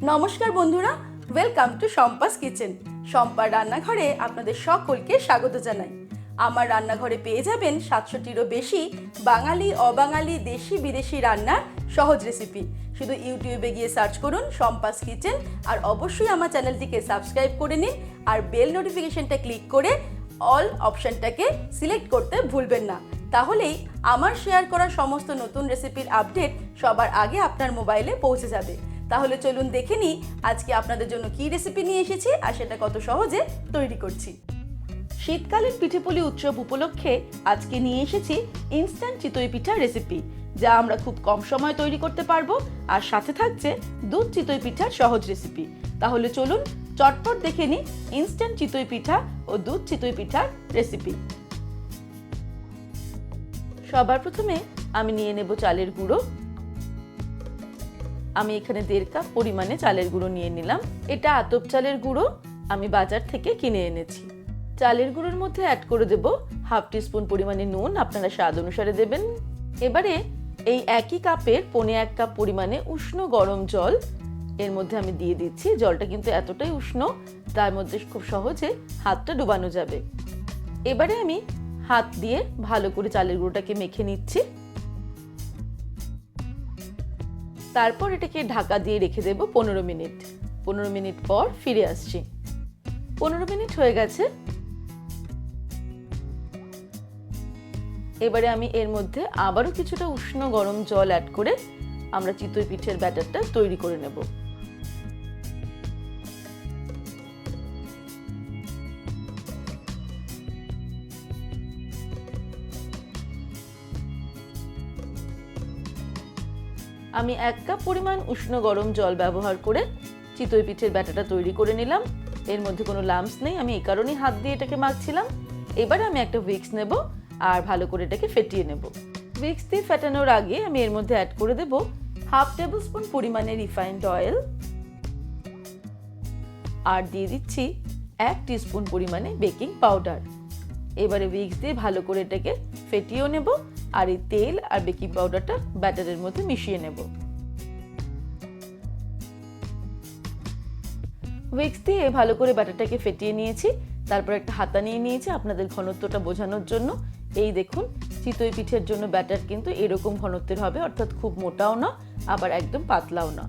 নমস্কার বন্ধুরা, welcome to Shampa's kitchen. শম্পার রান্নাঘরে আপনাদের সকলকে স্বাগত জানাই। আমার রান্নাঘরে পেয়ে যাবেন 700টিরও বেশি বাঙালি, অবাঙালি, দেশি বিদেশি রান্নার সহজ রেসিপি। শুধু ইউটিউবে গিয়ে সার্চ করুন শম্পাস কিচেন, আর অবশ্যই আমার চ্যানেলটিকে সাবস্ক্রাইব করে নিন, আর বেল নোটিফিকেশনটা ক্লিক করে অল অপশনটাকে সিলেক্ট করতে ভুলবেন না। তাহলেই আমার শেয়ার করা সমস্ত নতুন রেসিপির আপডেট সবার আগে আপনার মোবাইলে পৌঁছে যাবে। তাহলে চলুন দেখে নিই আজকে আপনাদের জন্য কী রেসিপি নিয়ে এসেছি আর সেটা কত সহজে তৈরি করছি। শীতকালীন পিঠেপুলি উৎসব উপলক্ষে আজকে নিয়ে এসেছি ইনস্ট্যান্ট চিতই পিঠার রেসিপি, যা আমরা খুব কম সময় তৈরি করতে পারবো, আর সাথে থাকছে দুধ চিতই পিঠার সহজ রেসিপি। তাহলে চলুন চটপট দেখে নিই ইনস্ট্যান্ট চিতই পিঠা ও দুধ চিতই পিঠার রেসিপি। সবার প্রথমে আমি নিয়ে নেব চালের গুঁড়ো। আমি এখানে 1.5 কাপ পরিমাণে চালের গুঁড়ো নিয়ে নিলাম। এটা আতপ চালের গুঁড়ো, আমি বাজার থেকে কিনে এনেছি। চালের গুঁড়োর মধ্যে অ্যাড করে দেব 1/2 টিস্পুন পরিমাণে নুন, আপনারা স্বাদ অনুসারে দেবেন। এবারে এই একই কাপের 1.25 কাপ পরিমাণে উষ্ণ গরম জল এর মধ্যে আমি দিয়ে দিচ্ছি। জলটা কিন্তু এতটাই উষ্ণ, তার মধ্যে খুব সহজে হাতটা ডুবানো যাবে। এবারে আমি হাত দিয়ে ভালো করে চালের গুঁড়োটাকে মেখে নিচ্ছি। তারপর এটাকে ঢাকা দিয়ে রেখে দেব 15 মিনিট। 15 মিনিট পর ফিরে আসছি। 15 মিনিট হয়ে গেছে। এবারে আমি এর মধ্যে আবারও কিছুটা উষ্ণ গরম জল অ্যাড করে আমরা চিতই পিঠের ব্যাটারটা তৈরি করে নেব। আমি 1 কাপ পরিমাণ উষ্ণ গরম জল ব্যবহার করে চিতই পিঠের ব্যাটারটা তৈরি করে নিলাম। এর মধ্যে কোনো লাম্পস নেই, আমি এই কারণেই হাত দিয়ে এটাকে মাখছিলাম। এবারে আমি একটা উইক্স নেব আর ভালো করে এটাকে ফেটিয়ে নেব। উইক্স দিয়ে ফেটানোর আগে আমি এর মধ্যে অ্যাড করে দেব 1/2 টেবিল স্পুন পরিমাণে রিফাইন্ড অয়েল, আর দিয়ে দিচ্ছি 1 টিস্পুন পরিমাণে বেকিং পাউডার। এবারে উইক্স দিয়ে ভালো করে এটাকে ফেটিয়েও নেব, আর এই তেল আর বেকিং পাউডারটা ব্যাটারের মধ্যে মিশিয়ে নেব। উইক্স দিয়ে ভালো করে ব্যাটারটাকে ফেটিয়ে নিয়েছি। তারপর একটা হাতা নিয়ে নিয়েছি আপনাদের ঘনত্বটা বোঝানোর জন্য। এই দেখুন, চিতই পিঠের জন্য ব্যাটার কিন্তু এরকম ঘনত্বের হবে, অর্থাৎ খুব মোটাও না আবার একদম পাতলাও না।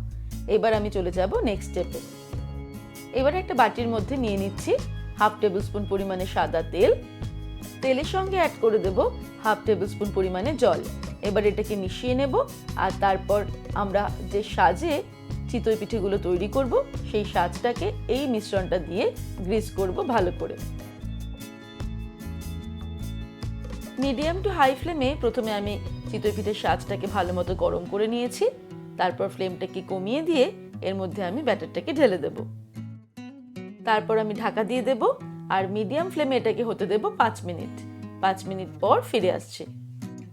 এবার আমি চলে যাব নেক্সট স্টেপে। এবারে একটা বাটির মধ্যে নিয়ে নিচ্ছি 1/2 টেবিল স্পুন পরিমাণে সাদা তেল। তেলের সঙ্গে অ্যাড করে দেব 1/2 টেবিল স্পুন পরিমাণে জল। এবার এটাকে মিশিয়ে নেব, আর তারপর আমরা যে সাজে চিতই পিঠেগুলো তৈরি করব সেই সাজটাকে এই মিশ্রণটা দিয়ে গ্রিস করব ভালো করে। মিডিয়াম টু হাই ফ্লেমে প্রথমে আমি চিতই পিঠের সাজটাকে ভালো মতো গরম করে নিয়েছি। তারপর ফ্লেমটাকে কমিয়ে দিয়ে এর মধ্যে আমি ব্যাটারটাকে ঢেলে দেব। তারপর আমি ঢাকা দিয়ে দেব, আর মিডিয়াম ফ্লেমে এটাকে হতে দেব 5 মিনিট। 5 মিনিট পর ফিরে আসছি।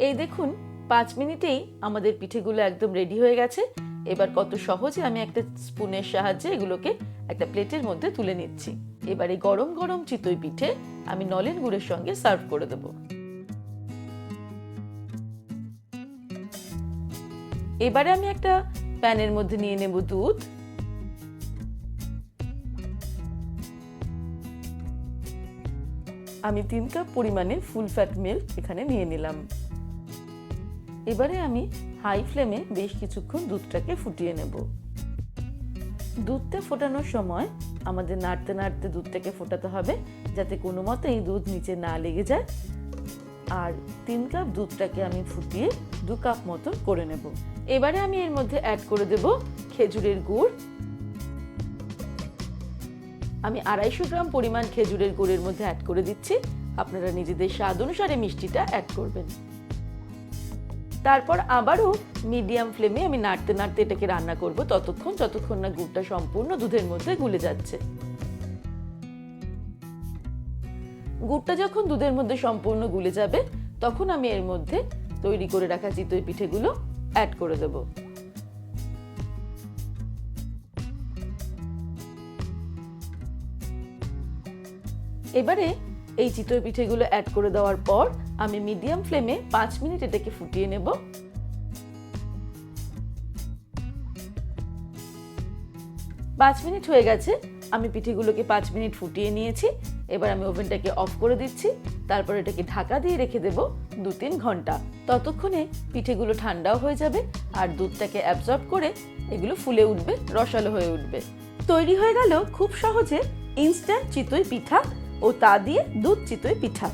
এই দেখুন, 5 মিনিটেই আমাদের পিঠেগুলো একদম রেডি হয়ে গেছে। এবার কত সহজে আমি একটা স্পুনের সাহায্যে এগুলোকে একটা প্লেটের মধ্যে তুলে নিচ্ছি। এবারে গরম গরম চিতই পিঠে আমি নলেন গুড়ের সঙ্গে সার্ভ করে দেব। এবারে আমি একটা প্যানের মধ্যে নিয়ে নেব দুধ। আমি 3 কাপ পরিমাণে ফুল ফ্যাট মিল্ক এখানে নিয়ে নিলাম। এবারে আমি হাই ফ্লেমে বেশ কিছুক্ষণ দুধটাকে ফুটিয়ে নেব। দুধটা ফোটানোর সময় আমাদের নাড়তে নাড়তে দুধটাকে ফোটাতে হবে, যাতে কোনো মতেই দুধ নিচে না লেগে যায়। আর 3 কাপ দুধটাকে আমি ফুটিয়ে 2 কাপ মতো করে নেব। এবারে আমি এর মধ্যে অ্যাড করে দেব খেজুরের গুড়। আমি 250 গ্রাম পরিমাণ খেজুরের গুড়ের মধ্যে অ্যাড করে দিচ্ছি। আপনারা নিজেদের স্বাদ অনুসারে মিষ্টিটা অ্যাড করবেন। তারপর আবারও মিডিয়াম ফ্লেমে আমি নাড়তে নাড়তে এটাকে রান্না করব ততক্ষণ যতক্ষণ না গুড়টা সম্পূর্ণ দুধের মধ্যে গুলে যাচ্ছে। গুড়টা যখন দুধের মধ্যে সম্পূর্ণ গুলে যাবে তখন আমি এর মধ্যে তৈরি করে রাখা চিতই পিঠেগুলো অ্যাড করে দেব। এবারে এই চিতই পিঠেগুলো অ্যাড করে দেওয়ার পর আমি মিডিয়াম ফ্লেমে 5 মিনিট এটাকে ফুটিয়ে নেব। 5 মিনিট হয়ে গেছে। আমি পিঠেগুলোকে 5 মিনিট ফুটিয়ে নিয়েছি। এবার আমি ওভেনটাকে অফ করে দিচ্ছি। তারপর এটাকে ঢাকা দিয়ে রেখে দেব 2-3 ঘন্টা। ততক্ষণে পিঠেগুলো ঠান্ডাও হয়ে যাবে আর দুধটাকে অ্যাবজর্ব করে এগুলো ফুলে উঠবে, রসালো হয়ে উঠবে। তৈরি হয়ে গেল খুব সহজে ইনস্ট্যান্ট চিতই পিঠা ও তা দিয়ে দুধ চিতই পিঠা।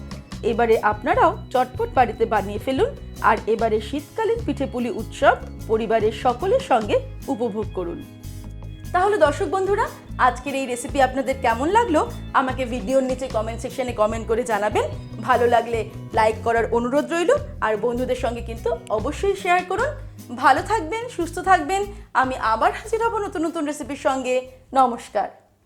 এবারে আপনারাও চটপট বাড়িতে বানিয়ে ফেলুন আর এবারে শীতকালীন পিঠেপুলি উৎসব পরিবারের সকলের সঙ্গে উপভোগ করুন। তাহলে দর্শক বন্ধুরা, আজকের এই রেসিপি আপনাদের কেমন লাগলো আমাকে ভিডিওর নিচে কমেন্ট সেকশনে কমেন্ট করে জানাবেন। ভালো লাগলে লাইক করার অনুরোধ রইল আর বন্ধুদের সঙ্গে কিন্তু অবশ্যই শেয়ার করুন। ভালো থাকবেন, সুস্থ থাকবেন। আমি আবার হাজির হব নতুন নতুন রেসিপির সঙ্গে। নমস্কার।